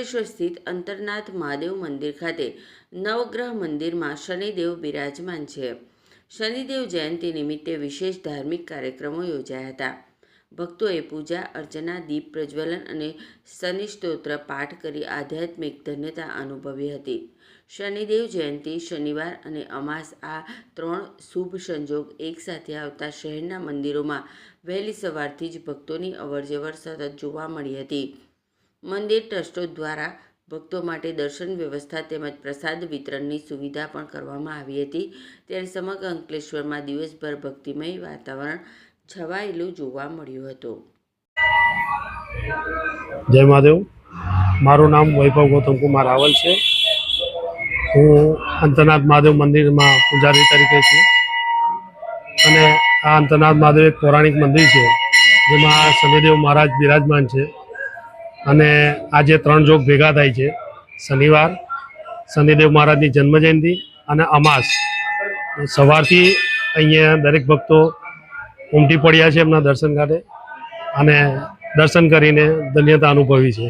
અંકલેશ્વર સ્થિત અંતરનાથ મહાદેવ મંદિર ખાતે નવગ્રહ મંદિરમાં શનિદેવ બિરાજમાન છે। શનિદેવ જયંતિ નિમિત્તે વિશેષ ધાર્મિક કાર્યક્રમો યોજાયા હતા। ભક્તોએ પૂજા અર્ચના, દીપ પ્રજ્વલન અને શનિ સ્તોત્ર પાઠ કરી આધ્યાત્મિક ધન્યતા અનુભવી હતી। શનિદેવ જયંતિ, શનિવાર અને અમાસ આ ત્રણ શુભ સંજોગ એકસાથે આવતા શહેરના મંદિરોમાં વહેલી સવારથી જ ભક્તોની અવરજવર સતત જોવા મળી હતી। મંદિર ટ્રસ્ટો દ્વારા ભક્તો માટે દર્શન વ્યવસ્થા તેમજ પ્રસાદ વિતરણની સુવિધા પણ કરવામાં આવી હતી। ત્યારે સમગ્ર અંકલેશ્વરમાં દિવસભર ભક્તિમય વાતાવરણ છવાયેલું જોવા મળ્યું હતું। जय महादेव। मारू नाम वैभव गौतम कुमार रावल है। हूँ अंतरनाथ महादेव मंदिर में पुजारी तरीके छूँ। आ अंतरनाथ महादेव एक पौराणिक मंदिर है जेमा शनिदेव महाराज बिराजमान है। आज त्रण जोग भेगा थाय छे। शनिवार शनिदेव महाराज की जन्म जयंती और अमास सवारथी अहींया दरेक भक्तो उमटी पड्या छे एमना दर्शन खाते अने दर्शन करीने धन्यता अनुभवी है।